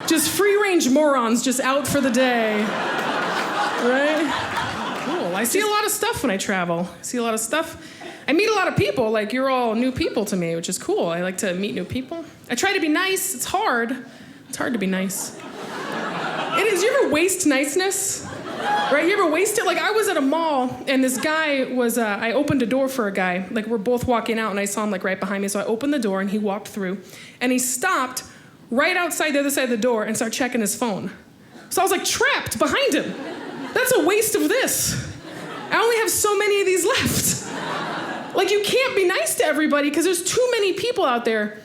Just free-range morons just out for the day. Right? Cool. I see a lot of stuff when I travel. I see a lot of stuff. I meet a lot of people. Like, you're all new people to me, which is cool. I like to meet new people. I try to be nice. It's hard. It's hard to be nice. It is. You ever waste niceness? Right? You ever waste it? Like, I was at a mall, and this guy was, I opened a door for a guy. Like, we're both walking out, and I saw him, like, right behind me. So I opened the door, and he walked through. And he stopped right outside the other side of the door and started checking his phone. So I was, like, trapped behind him. That's a waste of this. I only have so many of these left. Like, you can't be nice to everybody because there's too many people out there.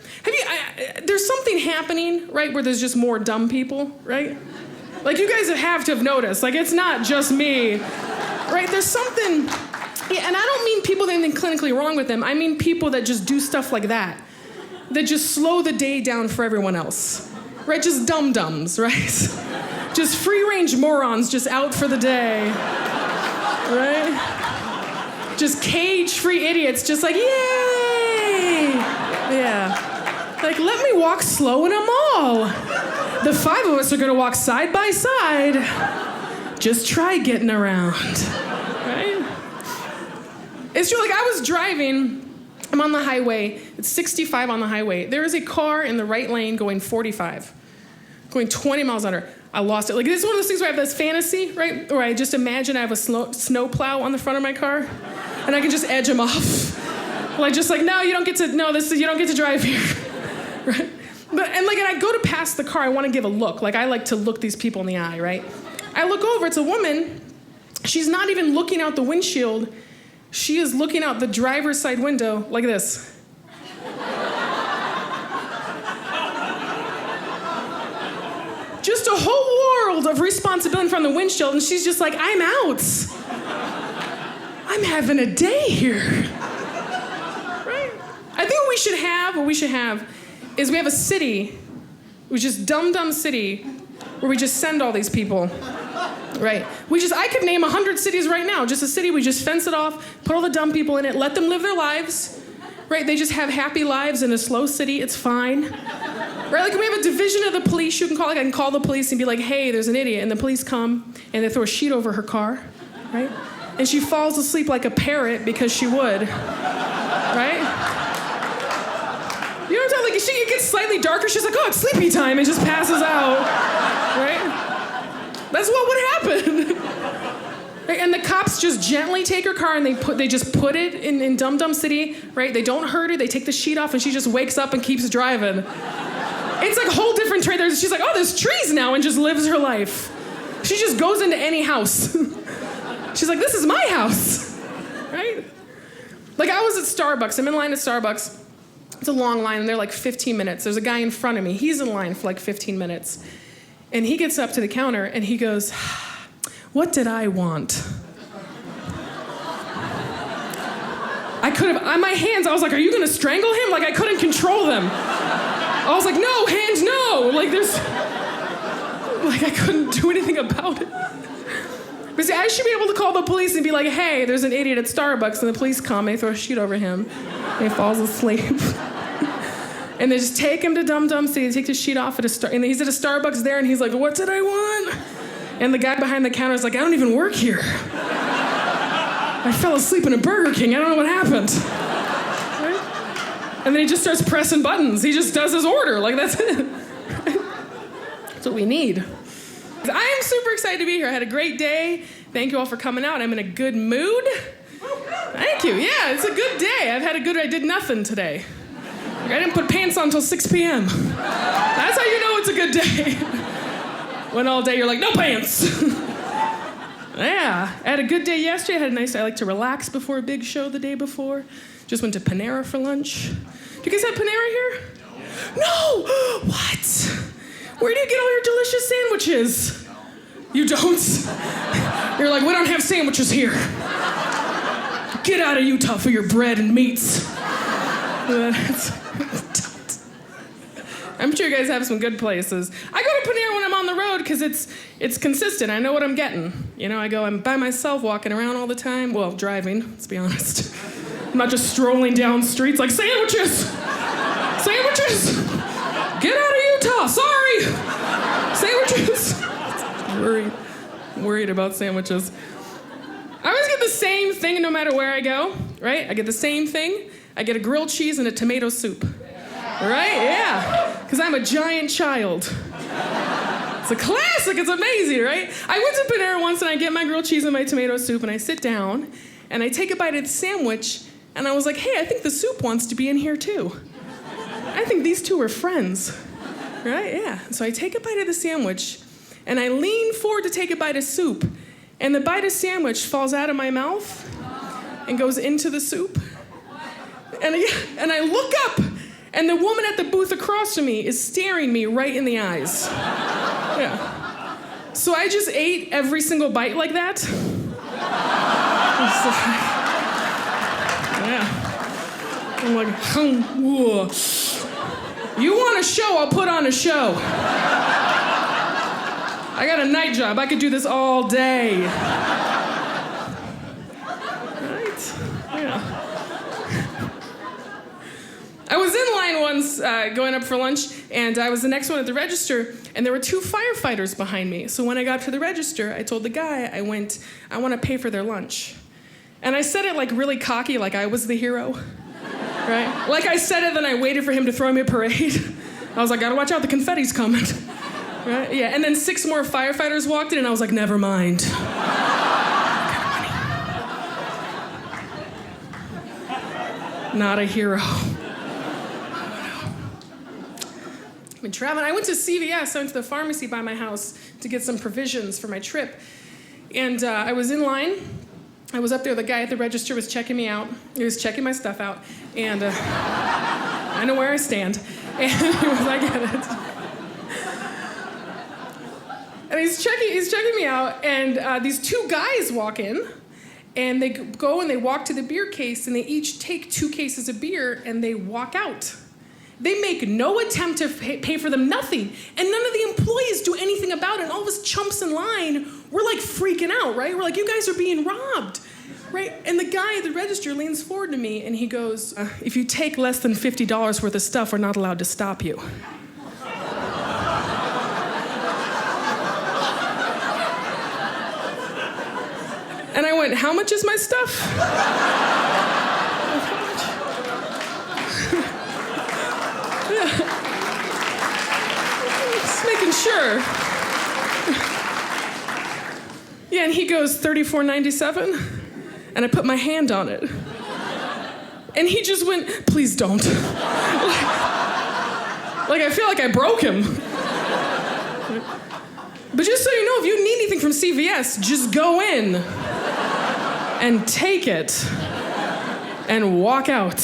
There's something happening, right, where there's just more dumb people, right? Like, you guys have to have noticed. Like, it's not just me, right? There's something, yeah, and I don't mean people that have anything clinically wrong with them. I mean people that just do stuff like that just slow the day down for everyone else, right? Just dum-dums, right? Just free-range morons just out for the day, right? Just cage-free idiots, just like, yay! Yeah. Like, let me walk slow in a mall. The 5 of us are gonna walk side by side. Just try getting around, right? It's true, like I was driving, I'm on the highway, it's 65 on the highway. There is a car in the right lane going 45, going 20 miles an hour. I lost it. Like, this is one of those things where I have this fantasy, right? Where I just imagine I have a snow plow on the front of my car, and I can just edge them off. Like, just like, no, you don't get to drive here, right? And I go to pass the car, I want to give a look. Like, I like to look these people in the eye, right? I look over, it's a woman. She's not even looking out the windshield. She is looking out the driver's side window like this. Just a whole world of responsibility in front of the windshield, and she's just like, I'm out. I'm having a day here. Right? I think what we should have is we have a city, which is dumb city, where we just send all these people, right? I could name 100 cities right now, just a city, we just fence it off, put all the dumb people in it, let them live their lives, right? They just have happy lives in a slow city, it's fine. Right, like we have a division of the police you can call, like I can call the police and be like, hey, there's an idiot, and the police come, and they throw a sheet over her car, right? And she falls asleep like a parrot because she would, right? You know what I'm talking about? Like, it gets slightly darker, she's like, oh, it's sleepy time, and just passes out, right? That's what would happen. Right? And the cops just gently take her car and they just put it in Dum Dum City, right? They don't hurt her, they take the sheet off, and she just wakes up and keeps driving. It's like a whole different trade. She's like, oh, there's trees now, and just lives her life. She just goes into any house. She's like, this is my house, right? Like, I was at Starbucks, I'm in line at Starbucks. It's a long line, and they're like 15 minutes. There's a guy in front of me. He's in line for like 15 minutes. And he gets up to the counter, and he goes, what did I want? I could have, on my hands, I was like, are you gonna strangle him? Like, I couldn't control them. I was like, no, hands, no. Like, I couldn't do anything about it. But see, I should be able to call the police and be like, hey, there's an idiot at Starbucks, and the police come, and they throw a sheet over him, and he falls asleep. And they just take him to Dum Dum City, they take the sheet off and he's at a Starbucks there, and he's like, what did I want? And the guy behind the counter is like, I don't even work here. I fell asleep in a Burger King, I don't know what happened. Right? And then he just starts pressing buttons. He just does his order, like that's it. That's what we need. I am super excited to be here. I had a great day. Thank you all for coming out. I'm in a good mood. Thank you. Yeah, it's a good day. I did nothing today. I didn't put pants on until 6 p.m. That's how you know it's a good day. When all day you're like, no pants. Yeah, I had a good day yesterday. I like to relax before a big show the day before. Just went to Panera for lunch. Do you guys have Panera here? No! What? Where do you get all your delicious sandwiches? You don't? You're like, we don't have sandwiches here. Get out of Utah for your bread and meats. I'm sure you guys have some good places. I go to Panera when I'm on the road because it's consistent. I know what I'm getting. You know, I'm by myself walking around all the time. Well, driving, let's be honest. I'm not just strolling down streets like, sandwiches! Sandwiches! Get out of Utah, sorry! worried about sandwiches. I always get the same thing no matter where I go, right? I get the same thing. I get a grilled cheese and a tomato soup, right? Yeah, because I'm a giant child. It's a classic, it's amazing, right? I went to Panera once and I get my grilled cheese and my tomato soup and I sit down and I take a bite of the sandwich and I was like, hey, I think the soup wants to be in here too. I think these two are friends, right? Yeah. So I take a bite of the sandwich and I lean forward to take a bite of soup and the bite of sandwich falls out of my mouth and goes into the soup. And I look up and the woman at the booth across from me is staring me right in the eyes. Yeah. So I just ate every single bite like that. Yeah. I'm like, whoa. You want a show, I'll put on a show. I got a night job, I could do this all day. Right? Yeah. I was in line once going up for lunch, and I was the next one at the register, and there were two firefighters behind me. So when I got to the register, I told the guy, I want to pay for their lunch. And I said it like really cocky, like I was the hero, right? Like I said it, then I waited for him to throw me a parade. I was like, gotta watch out, the confetti's coming, right? Yeah, and then 6 more firefighters walked in, and I was like, never mind. Not a hero. Been traveling. I went to CVS. I went to the pharmacy by my house to get some provisions for my trip. And I was in line. I was up there. The guy at the register was checking me out. He was checking my stuff out. And I know where I stand. And he was like, I get it. And he's checking me out. And these 2 guys walk in. And they go and they walk to the beer case. And they each take 2 cases of beer. And they walk out. They make no attempt to pay for them, nothing. And none of the employees do anything about it. And all of us chumps in line, we're like freaking out, right? We're like, you guys are being robbed, right? And the guy at the register leans forward to me and he goes, if you take less than $50 worth of stuff, we're not allowed to stop you. And I went, how much is my stuff? Just making sure. Yeah, and he goes, $34.97, and I put my hand on it. And he just went, please don't. Like I feel like I broke him. But just so you know, if you need anything from CVS, just go in and take it and walk out.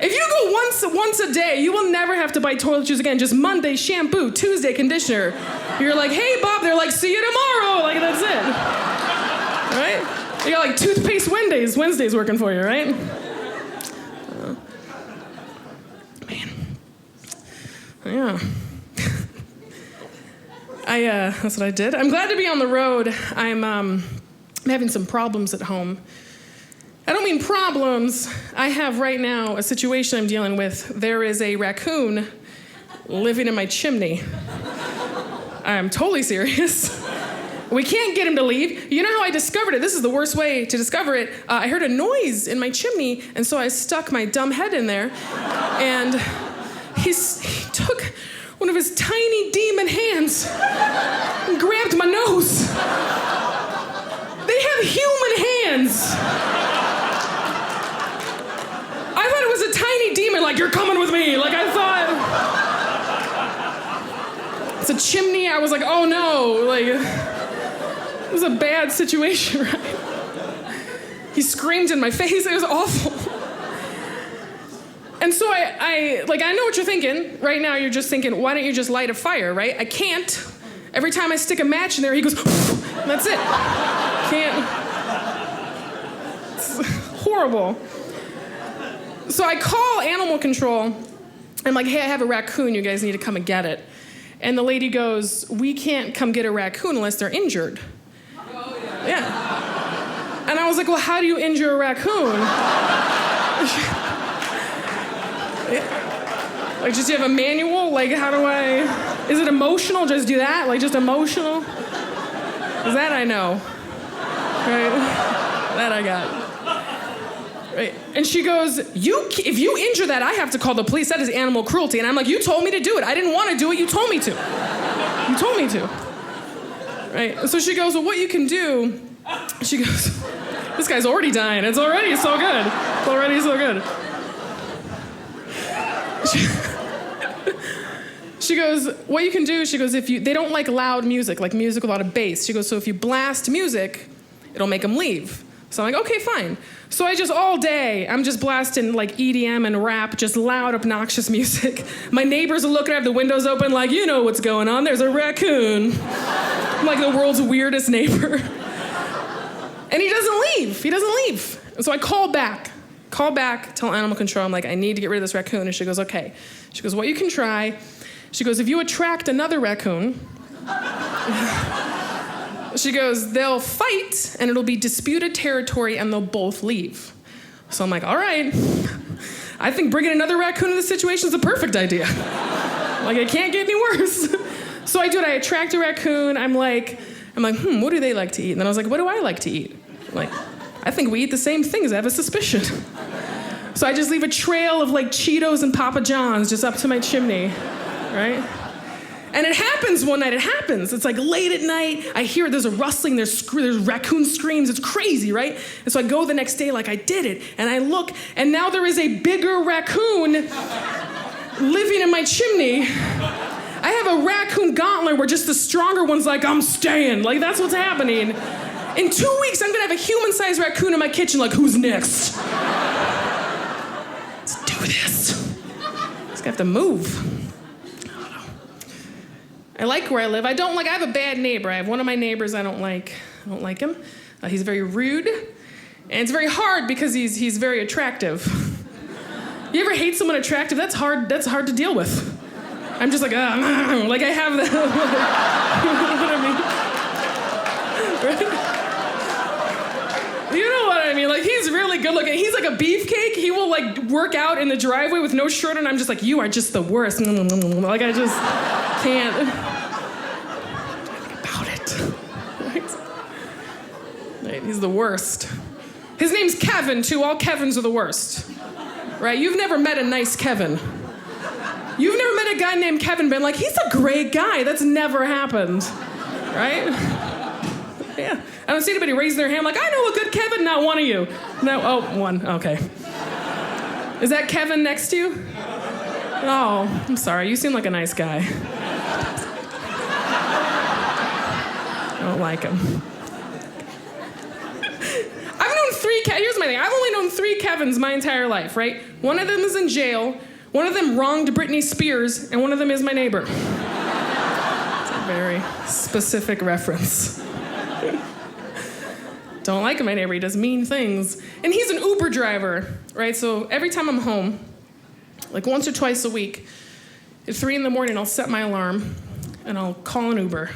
If you go once a day, you will never have to buy toiletries again. Just Monday, shampoo, Tuesday, conditioner. You're like, hey, Bob. They're like, see you tomorrow. Like, that's it. Right? You got like toothpaste Wednesdays working for you, right? Man. Yeah. That's what I did. I'm glad to be on the road. I'm having some problems at home. I don't mean problems. I have right now a situation I'm dealing with. There is a raccoon living in my chimney. I'm totally serious. We can't get him to leave. You know how I discovered it? This is the worst way to discover it. I heard a noise in my chimney, and so I stuck my dumb head in there. And he took one of his tiny demon hands and grabbed my nose. They have human hands. I thought it was a tiny demon, like, you're coming with me. Like, I thought, it's a chimney. I was like, oh no. Like, it was a bad situation, right? He screamed in my face. It was awful. And so I know what you're thinking. Right now, you're just thinking, why don't you just light a fire, right? I can't. Every time I stick a match in there, he goes, and that's it. Can't. It's horrible. So I call animal control. I'm like, hey, I have a raccoon. You guys need to come and get it. And the lady goes, we can't come get a raccoon unless they're injured. Oh, yeah. And I was like, well, how do you injure a raccoon? Like, just you have a manual? Like, how do I... Is it emotional? Just do that? Like, just emotional? Because that I know. Right? That I got. Right. And she goes, if you injure that, I have to call the police. That is animal cruelty. And I'm like, you told me to do it. I didn't want to do it. You told me to. You told me to. Right. And so she goes, well, what you can do, she goes, this guy's already dying. It's already so good. It's already so good. She goes, what you can do, she goes, they don't like loud music, like music with a lot of bass. She goes, so if you blast music, it'll make them leave. So I'm like, okay, fine. So I just all day, I'm just blasting like EDM and rap, just loud, obnoxious music. My neighbors are looking, I have the windows open, like, you know what's going on, there's a raccoon. I'm like the world's weirdest neighbor. And he doesn't leave. And so I call back, tell animal control, I'm like, I need to get rid of this raccoon. And she goes, okay. She goes, what you can try, she goes, if you attract another raccoon, she goes, they'll fight and it'll be disputed territory and they'll both leave. So I'm like, all right. I think bringing another raccoon to the situation is a perfect idea. Like, it can't get any worse. So I do it, I attract a raccoon, I'm like, what do they like to eat? And then I was like, what do I like to eat? Like, I think we eat the same things, I have a suspicion. So I just leave a trail of like Cheetos and Papa John's just up to my chimney, right? And it happens one night, It's like late at night, I hear there's a rustling, there's raccoon screams, it's crazy, right? And so I go the next day like I did it, and I look, and now there is a bigger raccoon living in my chimney. I have a raccoon gauntlet where just the stronger one's like, I'm staying. Like, that's what's happening. In 2 weeks, I'm gonna have a human-sized raccoon in my kitchen, like, who's next? Let's do this. Just gonna have to move. I like where I live. I have a bad neighbor. I have one of my neighbors I don't like. I don't like him. He's very rude. And it's very hard because he's very attractive. You ever hate someone attractive? That's hard to deal with. I'm just like, like I have that. You know what I mean? Right? You know what I mean? Like, he's really good looking. He's like a beefcake. He will like work out in the driveway with no shirt on. I'm just like, you are just the worst. Like, I just can't. About it. Right? He's the worst. His name's Kevin, too. All Kevins are the worst. Right? You've never met a nice Kevin. You've never met a guy named Kevin, been like, he's a great guy. That's never happened. Right? Yeah. I don't see anybody raise their hand like, I know a good Kevin, not one of you. No, oh, one, okay. Is that Kevin next to you? Oh, I'm sorry, you seem like a nice guy. I don't like him. Here's my thing, I've only known 3 Kevins my entire life, right? One of them is in jail, one of them wronged Britney Spears, and one of them is my neighbor. It's a very specific reference. Don't like my neighbor, he does mean things. And he's an Uber driver, right? So every time I'm home, like once or twice a week, at 3 in the morning, I'll set my alarm and I'll call an Uber.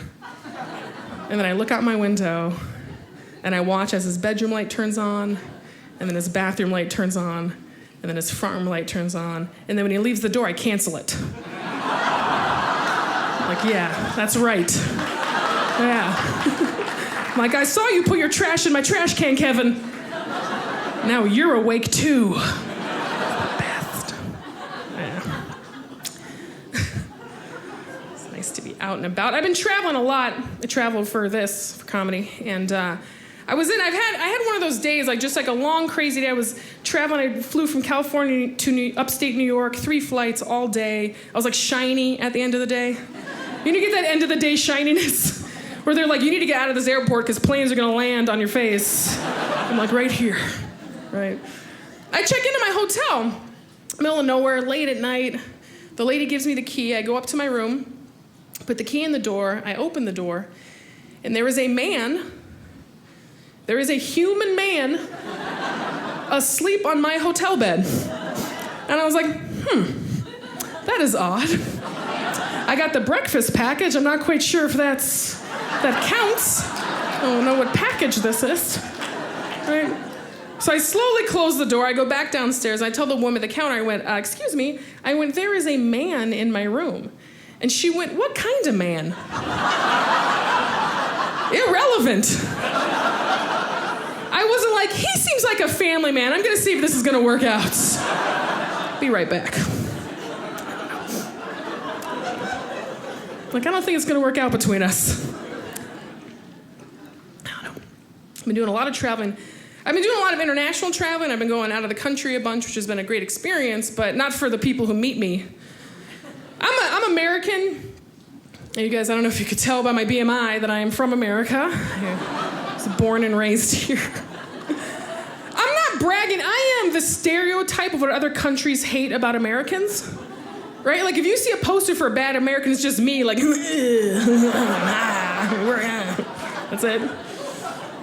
And then I look out my window and I watch as his bedroom light turns on, and then his bathroom light turns on, and then his front room light turns on, and then when he leaves the door, I cancel it. I'm like, yeah, that's right. Yeah. I'm like, I saw you put your trash in my trash can, Kevin. Now you're awake too. Best. Yeah. It's nice to be out and about. I've been traveling a lot. I traveled for comedy, and I had one of those days, like just like a long, crazy day. I was traveling, I flew from California to upstate New York, 3 flights all day. I was like shiny at the end of the day. You know, you get that end of the day shininess? Where they're like, you need to get out of this airport because planes are gonna land on your face. I'm like, right here, right? I check into my hotel, middle of nowhere, late at night. The lady gives me the key, I go up to my room, put the key in the door, I open the door, and there is a human man asleep on my hotel bed. And I was like, that is odd. I got the breakfast package, I'm not quite sure if that counts. I don't know what package this is, right? So I slowly close the door, I go back downstairs, I tell the woman at the counter, I went, excuse me, there is a man in my room. And she went, what kind of man? Irrelevant. I wasn't like, he seems like a family man. I'm gonna see if this is gonna work out. Be right back. Like, I don't think it's gonna work out between us. I don't know. I've been doing a lot of traveling. I've been doing a lot of international traveling. I've been going out of the country a bunch, which has been a great experience, but not for the people who meet me. I'm American. And you guys, I don't know if you could tell by my BMI that I am from America. I was born and raised here. I'm not bragging. I am the stereotype of what other countries hate about Americans. Right? Like, if you see a poster for a bad American, it's just me, like, that's it.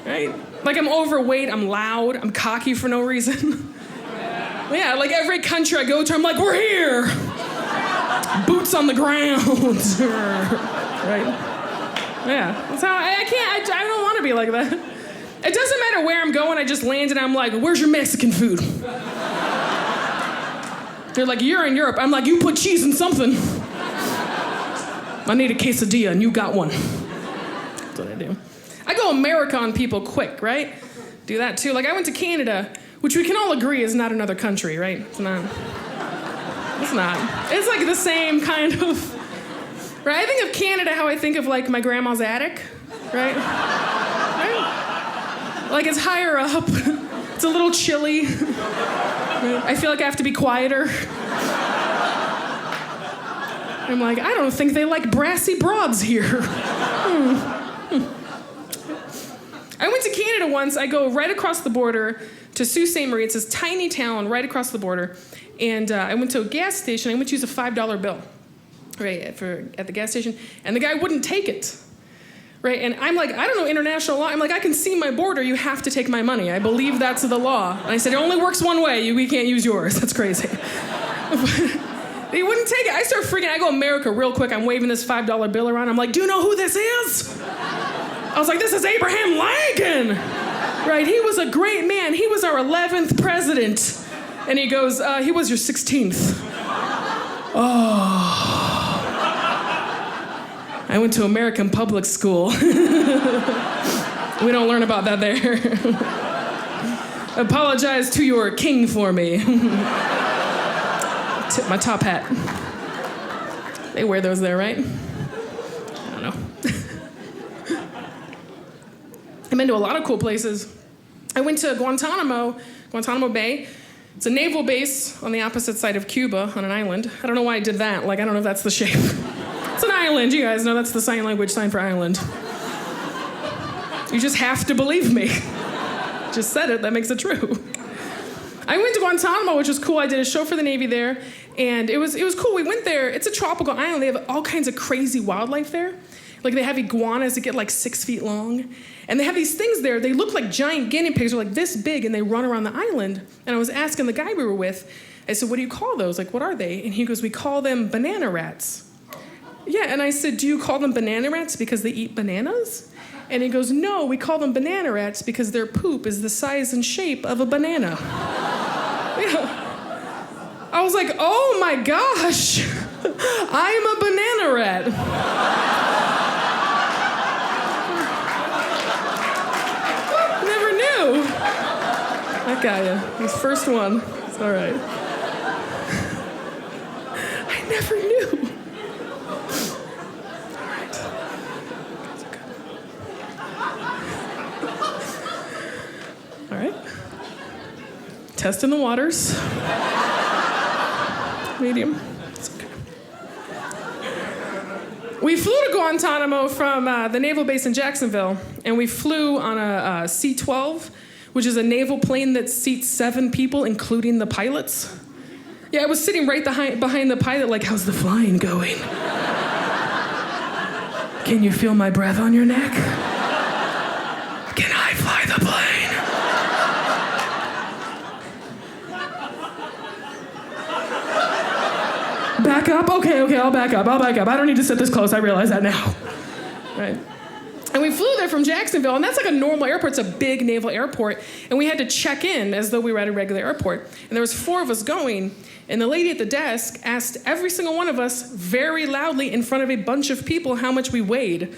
Right? Like, I'm overweight, I'm loud, I'm cocky for no reason. Yeah, like every country I go to, I'm like, we're here. Boots on the ground. Right? Yeah, that's how, I don't want to be like that. It doesn't matter where I'm going, I just land and I'm like, where's your Mexican food? They're like, you're in Europe. I'm like, you put cheese in something. I need a quesadilla and you got one. That's what I do. I go America on people quick, right? Do that too. Like, I went to Canada, which we can all agree is not another country, right? It's not. It's not. It's like the same kind of, right? I think of Canada how I think of like my grandma's attic, right? Right? Like, it's higher up. It's a little chilly. I feel like I have to be quieter. I'm like, I don't think they like brassy broads here. I went to Canada once. I go right across the border to Sault Ste. Marie. It's this tiny town right across the border. And I went to a gas station. I went to use a $5 bill, right, at the gas station. And the guy wouldn't take it. Right, and I'm like, I don't know international law. I'm like, I can see my border. You have to take my money. I believe that's the law. And I said, it only works one way. We can't use yours. That's crazy. He wouldn't take it. I start freaking. I go America real quick. I'm waving this $5 bill around. I'm like, do you know who this is? I was like, this is Abraham Lincoln. Right, he was a great man. He was our 11th president. And he goes, he was your 16th. Oh. I went to American public school. We don't learn about that there. Apologize to your king for me. Tip my top hat. They wear those there, right? I don't know. I've been to a lot of cool places. I went to Guantanamo Bay. It's a naval base on the opposite side of Cuba on an island. I don't know why I did that. Like, I don't know if that's the shape. It's an island, you guys know that's the sign language sign for island. You just have to believe me. Just said it, that makes it true. I went to Guantanamo, which was cool. I did a show for the Navy there, and it was cool. We went there. It's a tropical island. They have all kinds of crazy wildlife there. Like, they have iguanas that get like 6 feet long. And they have these things there. They look like giant guinea pigs. They're like this big, and they run around the island. And I was asking the guy we were with, I said, what do you call those? Like, what are they? And he goes, we call them banana rats. Yeah, and I said, do you call them banana rats because they eat bananas? And he goes, no, we call them banana rats because their poop is the size and shape of a banana. Yeah. I was like, oh my gosh, I'm a banana rat. Never knew. I got you. He's first one. It's all right. I never knew. All right. Testing the waters. Medium. It's okay. We flew to Guantanamo from the naval base in Jacksonville, and we flew on a C-12, which is a naval plane that seats 7 people, including the pilots. Yeah, I was sitting right behind the pilot, like, how's the flying going? Can you feel my breath on your neck? Can I fly the plane? Back up? Okay, I'll back up. I don't need to sit this close. I realize that now. Right. And we flew there from Jacksonville, and that's like a normal airport. It's a big naval airport. And we had to check in as though we were at a regular airport. And there was 4 of us going, and the lady at the desk asked every single one of us very loudly in front of a bunch of people how much we weighed.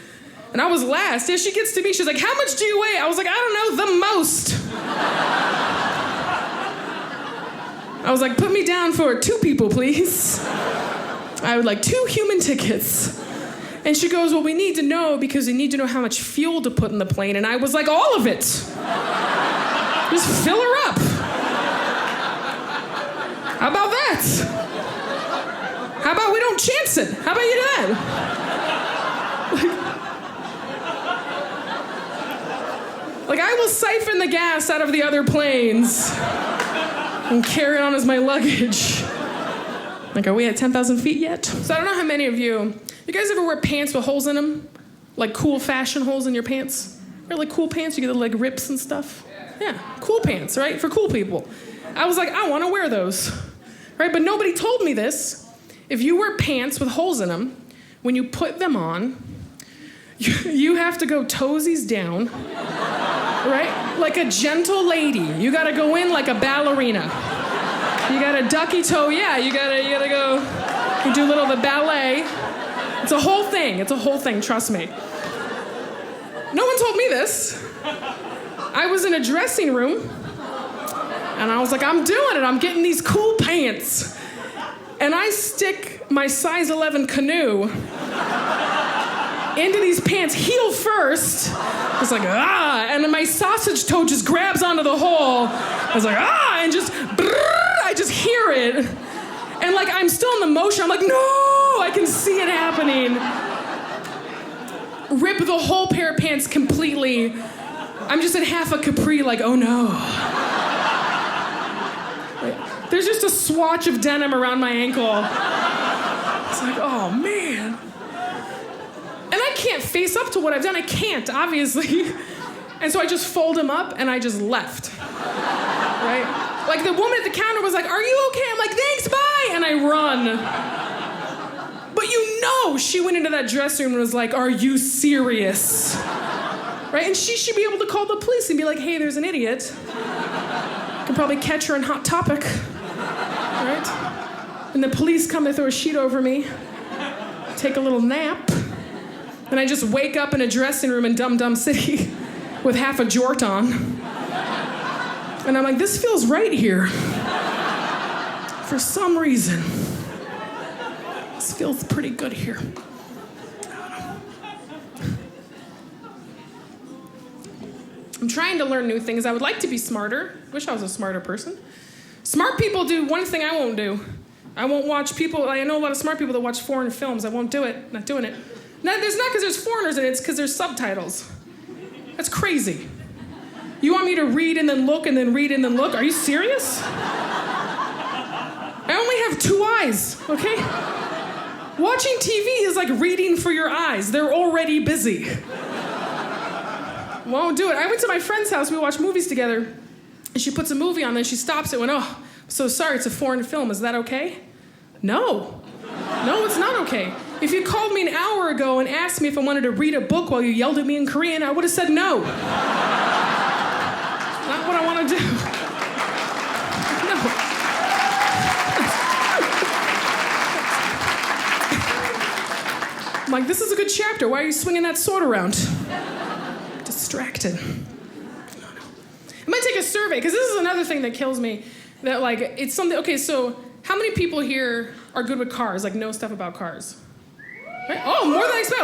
And I was last. Yeah, she gets to me, she's like, how much do you weigh? I was like, I don't know, the most. I was like, put me down for 2 people, please. I would like 2 human tickets. And she goes, well, we need to know because we need to know how much fuel to put in the plane. And I was like, all of it. Just fill her up. How about that? How about we don't chance it? How about you do that? Like, I will siphon the gas out of the other planes and carry it on as my luggage. Like, are we at 10,000 feet yet? So I don't know how many of you guys ever wear pants with holes in them? Like cool fashion holes in your pants? Or like cool pants, you get the like rips and stuff? Yeah, cool pants, right? For cool people. I was like, I want to wear those, right? But nobody told me this. If you wear pants with holes in them, when you put them on, you have to go toesies down, right? Like a gentle lady. You gotta go in like a ballerina. You gotta ducky toe, yeah, you gotta go, you do a little of the ballet. It's a whole thing, trust me. No one told me this. I was in a dressing room, and I was like, I'm doing it, I'm getting these cool pants. And I stick my size 11 canoe into these pants, heel first. It's like, ah, and then my sausage toe just grabs onto the hole. I was like, ah, and just, brrr, I just hear it. And like, I'm still in the motion. I'm like, no, I can see it happening. Rip the whole pair of pants completely. I'm just in half a capri, like, oh no. There's just a swatch of denim around my ankle. It's like, oh man. And I can't face up to what I've done. I can't, obviously. And so I just fold them up and I just left. Right? Like the woman at the counter was like, are you okay? I'm like, thanks, bye. And I run. But you know she went into that dressing room and was like, are you serious? Right? And she should be able to call the police and be like, hey, there's an idiot. Could probably catch her in Hot Topic. Right? And the police come, they throw a sheet over me, take a little nap, and I just wake up in a dressing room in Dum Dum City with half a jort on. And I'm like, this feels right here. For some reason. This feels pretty good here. I'm trying to learn new things. I would like to be smarter. Wish I was a smarter person. Smart people do one thing I won't do. I won't watch people. I know a lot of smart people that watch foreign films. I won't do it. Not doing it. No, there's not because there's foreigners in it. It's because there's subtitles. That's crazy. You want me to read and then look and then read and then look? Are you serious? I only have 2 eyes, okay? Watching TV is like reading for your eyes. They're already busy. Won't do it. I went to my friend's house. We watched movies together. And she puts a movie on, then she stops it and went, oh, so sorry, it's a foreign film. Is that okay? No. No, it's not okay. If you called me an hour ago and asked me if I wanted to read a book while you yelled at me in Korean, I would have said no. Not what I want to do. No. I'm like, this is a good chapter. Why are you swinging that sword around? Distracted. I might take a survey, because this is another thing that kills me. That, like, it's something, okay, so how many people here are good with cars, like know stuff about cars? Right? Oh, more than I expect,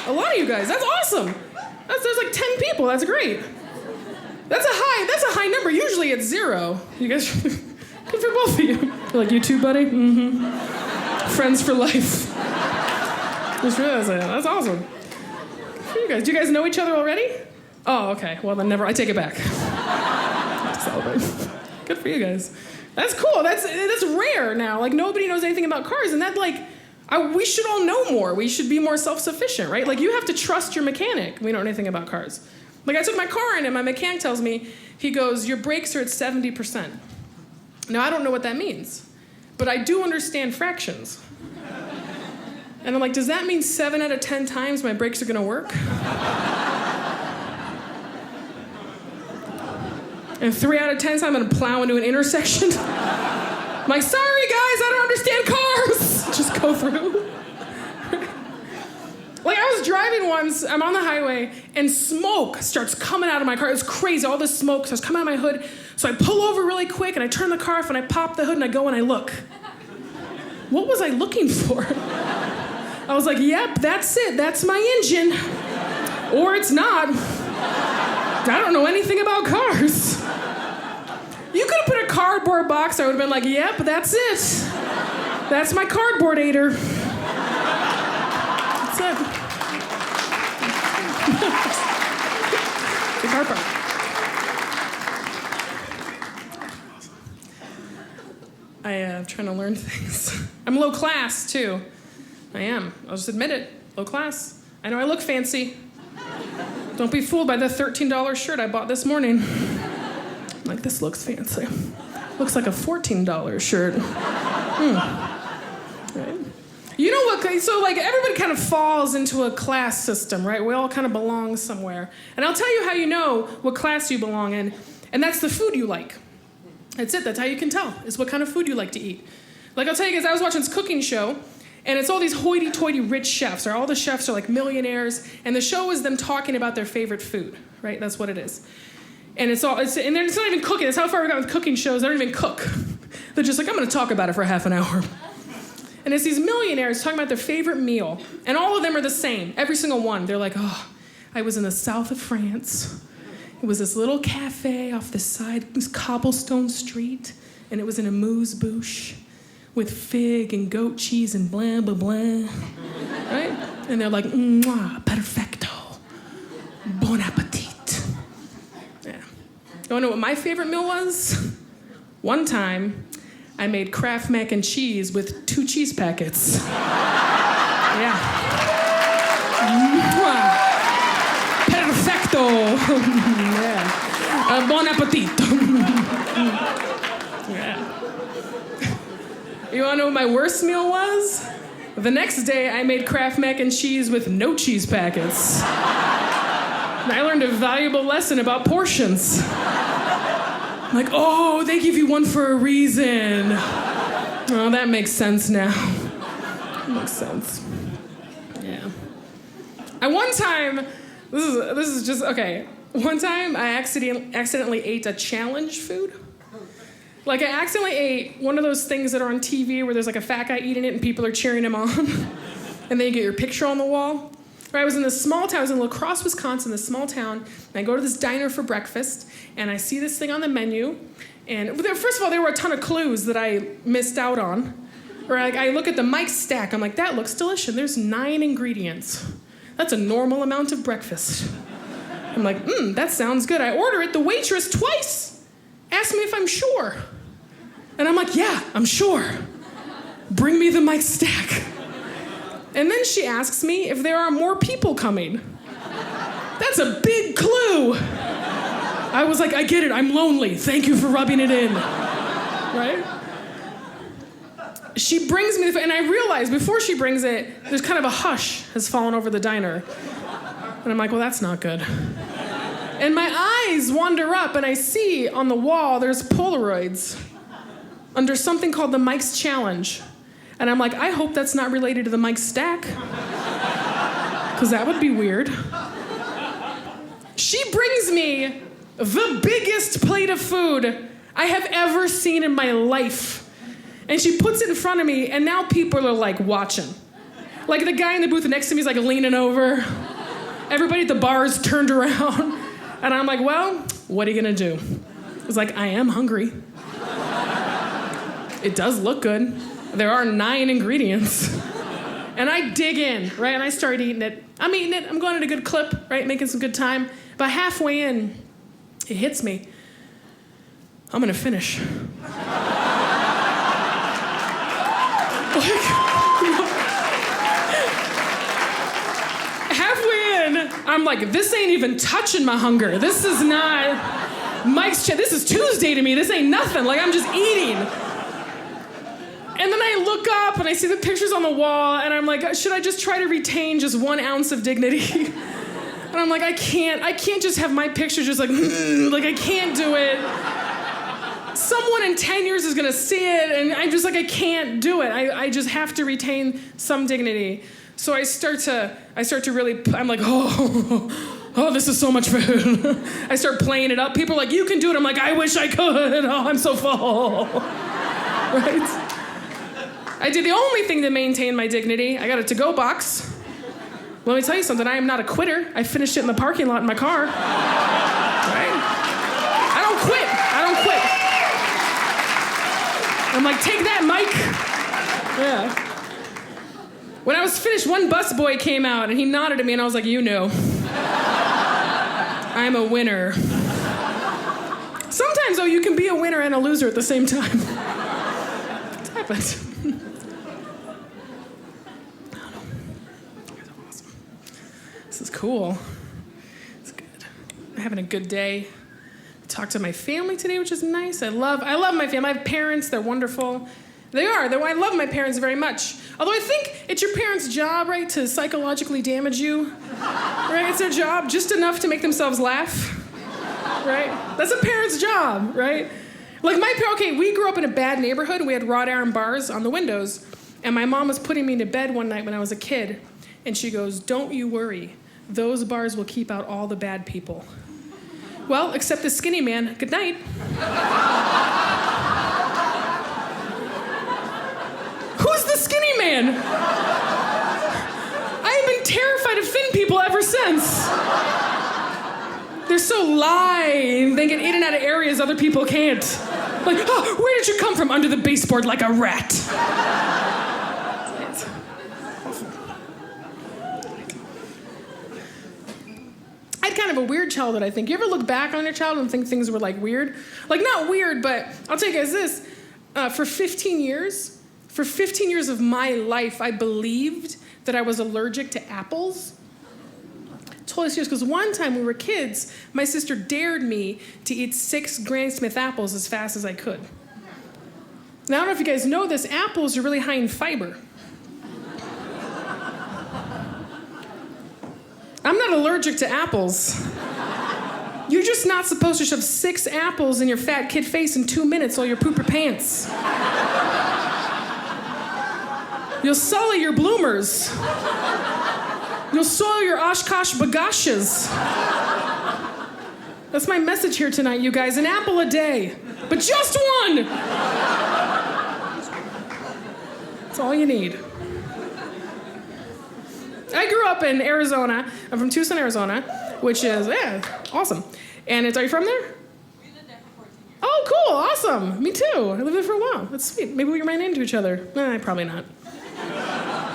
a lot of you guys. That's awesome. There's like 10 people, that's great. That's a high number. Usually it's 0. You guys, good for both of you. You're like, you too, buddy? Mm-hmm. Friends for life. Just realized that. That's awesome. Good for you guys. Do you guys know each other already? Oh, okay. Well, then never. I take it back. Celebrate. Good for you guys. That's cool. That's rare now. Like, nobody knows anything about cars, and that, like, we should all know more. We should be more self-sufficient, right? Like, you have to trust your mechanic. We don't know anything about cars. Like, I took my car in, and my mechanic tells me, he goes, your brakes are at 70%. Now, I don't know what that means, but I do understand fractions. And I'm like, does that mean 7 out of 10 times my brakes are gonna work? And 3 out of 10 times I'm gonna plow into an intersection. I'm like, sorry guys, I don't understand cars. Just go through. Like I was driving once, I'm on the highway, and smoke starts coming out of my car. It's crazy, all this smoke starts coming out of my hood. So I pull over really quick and I turn the car off and I pop the hood and I go and I look. What was I looking for? I was like, yep, that's it, that's my engine. Or it's not. I don't know anything about cars. You could have put a cardboard box, I would have been like, yep, that's it. That's my cardboard-ator. That's it. The cardboard. I'm trying to learn things. I'm low class, too. I am. I'll just admit it. Low class. I know I look fancy. Don't be fooled by the $13 shirt I bought this morning. I'm like, this looks fancy. Looks like a $14 shirt. Right? You know what, so like everybody kind of falls into a class system, right? We all kind of belong somewhere. And I'll tell you how you know what class you belong in, and that's the food you like. That's it, that's how you can tell, is what kind of food you like to eat. Like I'll tell you guys, I was watching this cooking show, and it's all these hoity-toity rich chefs, or all the chefs are like millionaires, and the show is them talking about their favorite food, right? That's what it is. And it's not even cooking. That's how far we got with cooking shows. They don't even cook. They're just like, I'm gonna talk about it for half an hour. And it's these millionaires talking about their favorite meal, and all of them are the same, every single one. They're like, oh, I was in the south of France. It was this little cafe off the side, this cobblestone street, and it was in a amuse-bouche with fig and goat cheese and blah, blah, blah, right? And they're like, mwah, perfecto, bon appetit. Yeah. You wanna know what my favorite meal was? One time, I made Kraft mac and cheese with 2 cheese packets. Yeah. Mwah. Perfecto. Yeah. Bon appetit. Yeah. You wanna know what my worst meal was? The next day, I made Kraft mac and cheese with no cheese packets. And I learned a valuable lesson about portions. I'm like, oh, they give you one for a reason. Oh, that makes sense now. That makes sense. Yeah. And one time, this is just, okay. One time I accidentally ate a challenge food. Like I accidentally ate one of those things that are on TV where there's like a fat guy eating it and people are cheering him on. And then you get your picture on the wall. I was in this small town, I was in La Crosse, Wisconsin, this small town, and I go to this diner for breakfast, and I see this thing on the menu, and first of all, there were a ton of clues that I missed out on. Or like, I look at the Mike's stack, I'm like, that looks delicious, there's 9 ingredients. That's a normal amount of breakfast. I'm like, that sounds good. I order it, the waitress twice asked me if I'm sure. And I'm like, yeah, I'm sure. Bring me the Mike's stack. And then she asks me if there are more people coming. That's a big clue. I was like, I get it, I'm lonely. Thank you for rubbing it in. Right? She brings me the food, and I realize before she brings it, there's kind of a hush has fallen over the diner. And I'm like, well, that's not good. And my eyes wander up, and I see on the wall, there's Polaroids under something called the Mike's Challenge. And I'm like, I hope that's not related to the Mike's stack. Because that would be weird. She brings me the biggest plate of food I have ever seen in my life. And she puts it in front of me, and now people are like watching. Like the guy in the booth next to me is like leaning over. Everybody at the bar is turned around. And I'm like, well, what are you gonna do? I was like, I am hungry. It does look good. There are 9 ingredients. And I dig in, right? And I start eating it. I'm eating it, I'm going at a good clip, right? Making some good time. But halfway in, it hits me. I'm gonna finish. Halfway in, I'm like, this ain't even touching my hunger. This is not Mike's this is Tuesday to me. This ain't nothing. Like, I'm just eating. And then I look up and I see the pictures on the wall and I'm like, should I just try to retain just 1 ounce of dignity? And I'm like, I can't just have my picture just like I can't do it. Someone in 10 years is gonna see it, and I'm just like, I can't do it. I just have to retain some dignity. So I start to really, I'm like, oh, this is so much food. I start playing it up. People are like, you can do it. I'm like, I wish I could. Oh, I'm so full. Right? I did the only thing to maintain my dignity. I got a to-go box. Let me tell you something, I am not a quitter. I finished it in the parking lot in my car. Right? I don't quit. I'm like, take that, Mike. Yeah. When I was finished, one busboy came out and he nodded at me and I was like, you know. I'm a winner. Sometimes, though, you can be a winner and a loser at the same time. It's happened. This is cool. It's good. I'm having a good day. I talked to my family today, which is nice. I love my family. I have parents. They're wonderful. I love my parents very much. Although I think it's your parents' job, right, to psychologically damage you. Right? It's their job, just enough to make themselves laugh. Right? That's a parent's job, right? Like we grew up in a bad neighborhood, and we had wrought iron bars on the windows. And my mom was putting me to bed one night when I was a kid, and she goes, don't you worry. Those bars will keep out all the bad people. Well, except the skinny man. Good night. Who's the skinny man? I've been terrified of thin people ever since. They're so lithe. They get in and out of areas other people can't. Like, oh, where did you come from? Under the baseboard like a rat. I had kind of a weird childhood, I think. You ever look back on your childhood and think things were like weird? Like not weird, but I'll take it as this. For 15 years of my life, I believed that I was allergic to apples. Totally serious, because one time when we were kids, my sister dared me to eat 6 Granny Smith apples as fast as I could. Now, I don't know if you guys know this, apples are really high in fiber. I'm not allergic to apples. You're just not supposed to shove 6 apples in your fat kid face in 2 minutes while you poop your pants. You'll sully your bloomers. You'll soil your Oshkosh bagashas. That's my message here tonight, you guys. An apple a day. But just one! That's all you need. I grew up in Arizona. I'm from Tucson, Arizona, which is, awesome. And are you from there? We lived there for 14 years. Oh, cool, awesome. Me too. I lived there for a while. That's sweet. Maybe we ran into each other. Probably not.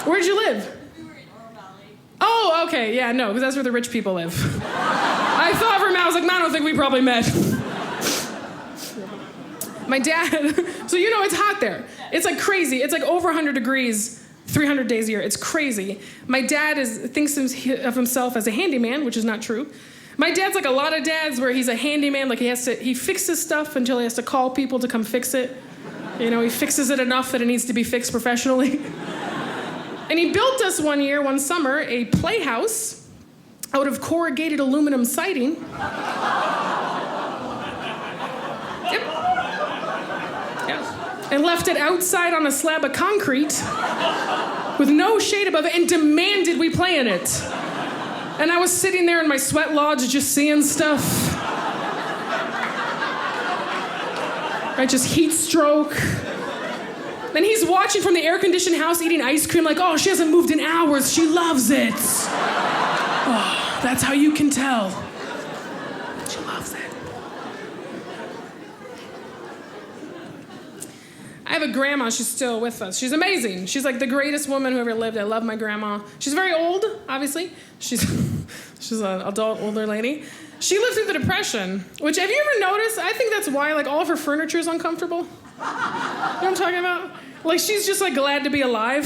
Where'd you live? We were in Oro Valley. Oh, okay, yeah, no, because that's where the rich people live. I thought for a minute, I was like, I don't think we probably met. My dad, so you know it's hot there. It's like crazy. It's like over 100 degrees. 300 days a year. It's crazy. My dad thinks of himself as a handyman, which is not true. My dad's like a lot of dads where he's a handyman, like he fixes stuff until he has to call people to come fix it. You know, he fixes it enough that it needs to be fixed professionally. And he built us one summer, a playhouse out of corrugated aluminum siding. Yep. And left it outside on a slab of concrete with no shade above it and demanded we play in it. And I was sitting there in my sweat lodge just seeing stuff. Right, just heat stroke. Then he's watching from the air-conditioned house eating ice cream like, oh, she hasn't moved in hours. She loves it. Oh, that's how you can tell. She loves it. I have a grandma, she's still with us. She's amazing. She's like the greatest woman who ever lived. I love my grandma. She's very old, obviously. She's an adult, older lady. She lived through the Depression, which, have you ever noticed? I think that's why, like, all of her furniture is uncomfortable. You know what I'm talking about? Like, she's just, like, glad to be alive.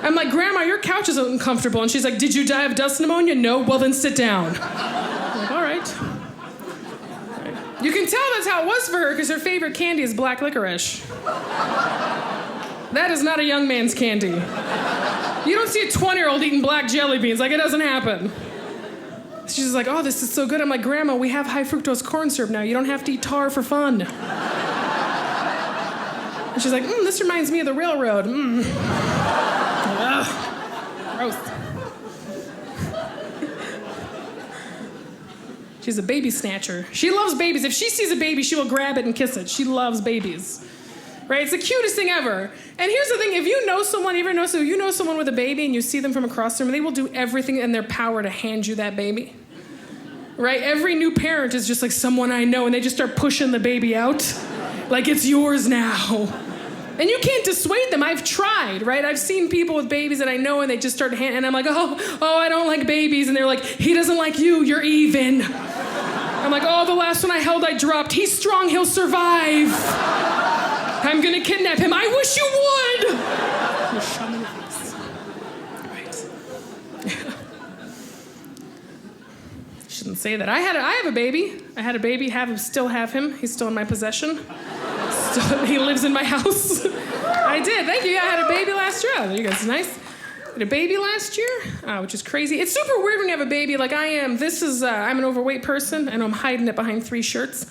I'm like, Grandma, your couch is uncomfortable. And she's like, did you die of dust pneumonia? No? Well, then sit down. I'm like, all right. You can tell that's how it was for her because her favorite candy is black licorice. That is not a young man's candy. You don't see a 20-year-old eating black jelly beans. Like, it doesn't happen. She's like, oh, this is so good. I'm like, Grandma, we have high fructose corn syrup now. You don't have to eat tar for fun. And she's like, this reminds me of the railroad. Ugh. Gross. She's a baby snatcher. She loves babies. If she sees a baby, she will grab it and kiss it. She loves babies. Right? It's the cutest thing ever. And here's the thing, if you know someone with a baby and you see them from across the room, they will do everything in their power to hand you that baby. Right? Every new parent is just like someone I know, and they just start pushing the baby out. Like, it's yours now. And you can't dissuade them. I've tried, right? I've seen people with babies that I know, and they just start and I'm like, oh, I don't like babies. And they're like, he doesn't like you, you're even. I'm like, oh, the last one I held, I dropped. He's strong, he'll survive. I'm gonna kidnap him. I wish you would. Shove him in the face. Right. Shouldn't say that. I have a baby. I had a baby. Still have him. He's still in my possession. He lives in my house. I did. Thank you. Yeah, I had a baby last year. Oh, you guys, nice. I had a baby last year, which is crazy. It's super weird when you have a baby like I am. I'm an overweight person, and I'm hiding it behind 3 shirts.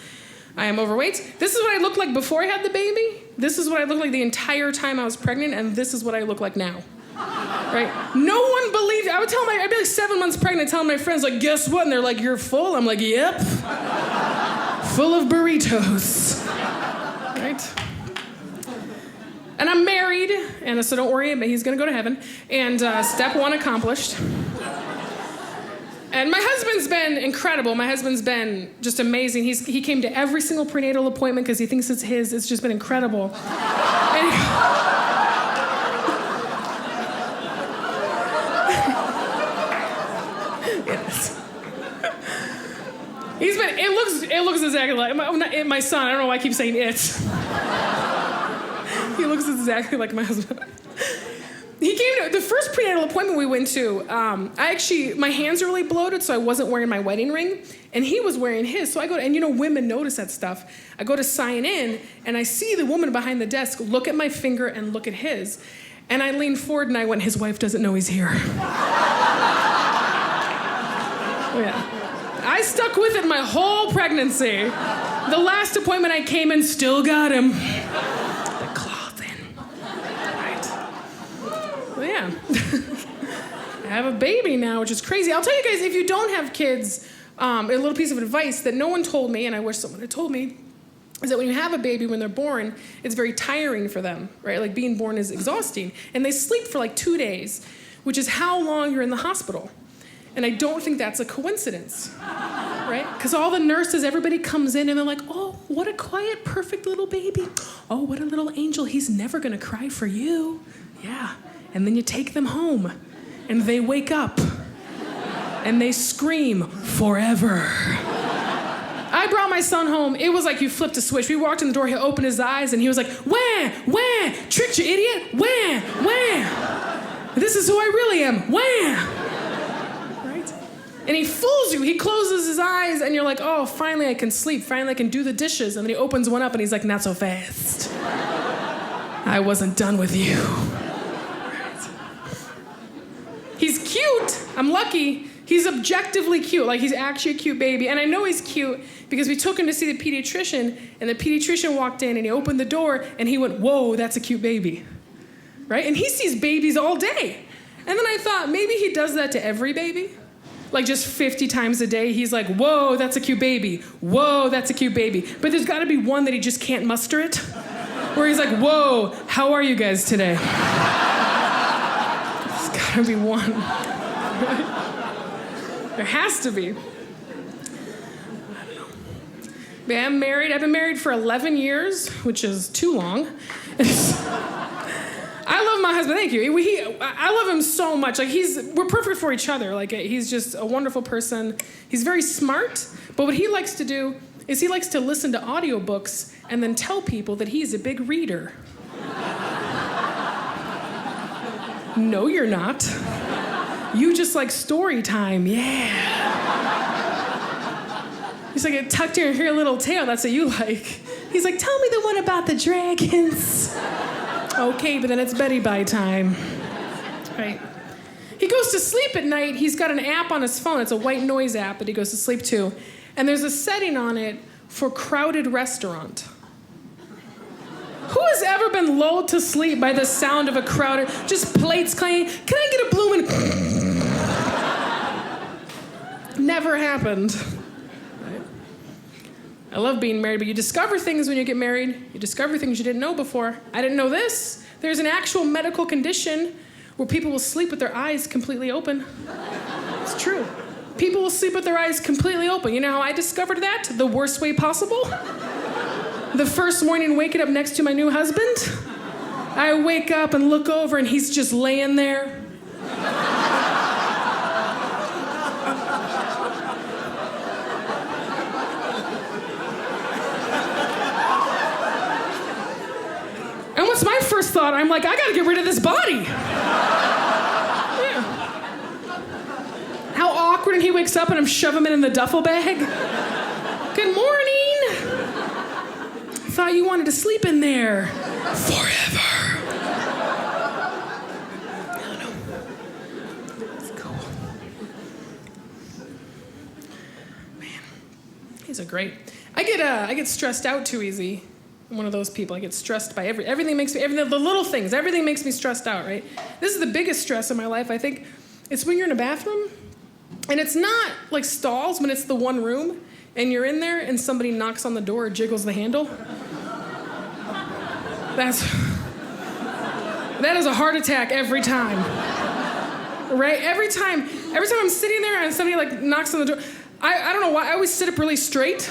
I am overweight. This is what I looked like before I had the baby. This is what I looked like the entire time I was pregnant, and this is what I look like now. Right? No one believed. I'd be like 7 months pregnant, telling my friends, like, guess what? And they're like, you're full? I'm like, yep. Full of burritos. Right? And I'm married, and so don't worry, he's gonna go to heaven. And step 1 accomplished. And my husband's been incredible. My husband's been just amazing. He came to every single prenatal appointment because he thinks it's his. It's just been incredible. Yes. It looks exactly like my son. I don't know why I keep saying it. He looks exactly like my husband. He came to the first prenatal appointment we went to. My hands are really bloated, so I wasn't wearing my wedding ring, and he was wearing his. So I go, and women notice that stuff. I go to sign in, and I see the woman behind the desk look at my finger and look at his, and I leaned forward and I went, his wife doesn't know he's here. Yeah. I stuck with it my whole pregnancy. The last appointment I came in, still got him. The cloth in. Right. Well, yeah. I have a baby now, which is crazy. I'll tell you guys, if you don't have kids, a little piece of advice that no one told me, and I wish someone had told me, is that when you have a baby, when they're born, it's very tiring for them, right? Like, being born is exhausting. And they sleep for like 2 days, which is how long you're in the hospital. And I don't think that's a coincidence, right? Because all the nurses, everybody comes in and they're like, oh, what a quiet, perfect little baby. Oh, what a little angel. He's never gonna cry for you. Yeah. And then you take them home and they wake up and they scream forever. I brought my son home. It was like you flipped a switch. We walked in the door, he opened his eyes and he was like, wah, wah, tricked you, idiot. Wah, wah. This is who I really am. Wah. And he fools you. He closes his eyes, and you're like, oh, finally I can sleep. Finally I can do the dishes. And then he opens one up, and he's like, not so fast. I wasn't done with you. He's cute. I'm lucky. He's objectively cute. Like, he's actually a cute baby. And I know he's cute because we took him to see the pediatrician, and the pediatrician walked in, and he opened the door, and he went, whoa, that's a cute baby. Right? And he sees babies all day. And then I thought, maybe he does that to every baby. Like, just 50 times a day, he's like, whoa, that's a cute baby. Whoa, that's a cute baby. But there's got to be one that he just can't muster it. Where he's like, whoa, how are you guys today? There's got to be one. There has to be. I don't know. But I'm married. I've been married for 11 years, which is too long. I love my husband, thank you. I love him so much. Like, we're perfect for each other. Like, he's just a wonderful person. He's very smart, but what he likes to do is he likes to listen to audiobooks and then tell people that he's a big reader. No, you're not. You just like story time, yeah. He's like, tucked in your little tail, that's what you like. He's like, tell me the one about the dragons. Okay, but then it's Betty Bye time, right? He goes to sleep at night. He's got an app on his phone. It's a white noise app that he goes to sleep to. And there's a setting on it for crowded restaurant. Who has ever been lulled to sleep by the sound of a crowded, just plates clanging? Can I get a bloomin'? Never happened. Right? I love being married, but you discover things when you get married. You discover things you didn't know before. I didn't know this. There's an actual medical condition where people will sleep with their eyes completely open. It's true. People will sleep with their eyes completely open. You know how I discovered that? The worst way possible? The first morning waking up next to my new husband, I wake up and look over and he's just laying there. And what's my first thought? I'm like, I gotta get rid of this body. Yeah. How awkward, and he wakes up and I'm shoving him in the duffel bag. Good morning. Thought you wanted to sleep in there forever. I don't know. It's cool. Man, these are great. I get stressed out too easy. I'm one of those people. I get stressed by everything makes me, the little things, everything makes me stressed out, right? This is the biggest stress in my life, I think. It's when you're in a bathroom, and it's not like stalls, when it's the one room, and you're in there and somebody knocks on the door or jiggles the handle. That is a heart attack every time. Right? Every time I'm sitting there and somebody like knocks on the door, I don't know why, I always sit up really straight.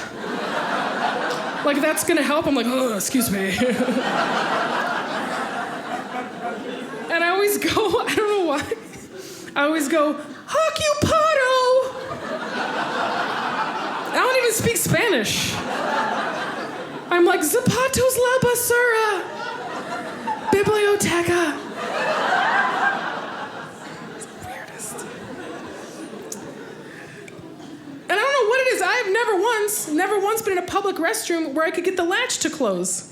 Like that's gonna help. I'm like, oh, excuse me. And I always go, I don't know why, I always go, occupado. I don't even speak Spanish. I'm like, zapatos la basura, biblioteca. It's the weirdest. And I don't know what it is. I've never once been in a public restroom where I could get the latch to close.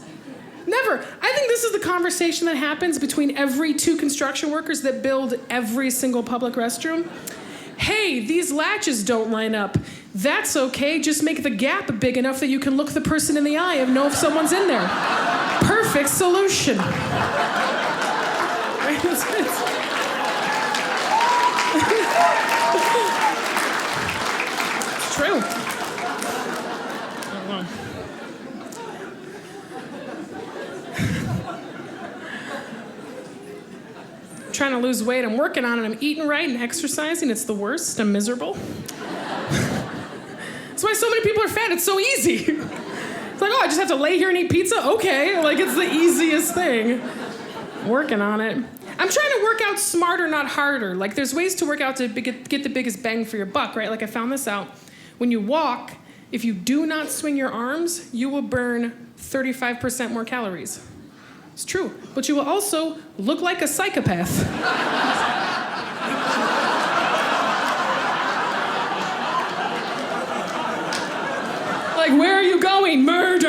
Never. I think this is the conversation that happens between every two construction workers that build every single public restroom. Hey, these latches don't line up. That's okay, just make the gap big enough that you can look the person in the eye and know if someone's in there. Perfect solution. Right? It's true. I don't know. I'm trying to lose weight. I'm working on it. I'm eating right and exercising. It's the worst. I'm miserable. That's why so many people are fat. It's so easy. It's like, oh, I just have to lay here and eat pizza? Okay. Like, it's the easiest thing. Working on it. I'm trying to work out smarter, not harder. Like, there's ways to work out to get the biggest bang for your buck, right? Like, I found this out. When you walk, if you do not swing your arms, you will burn 35% more calories. It's true. But you will also look like a psychopath. Like, where are you going? Murder!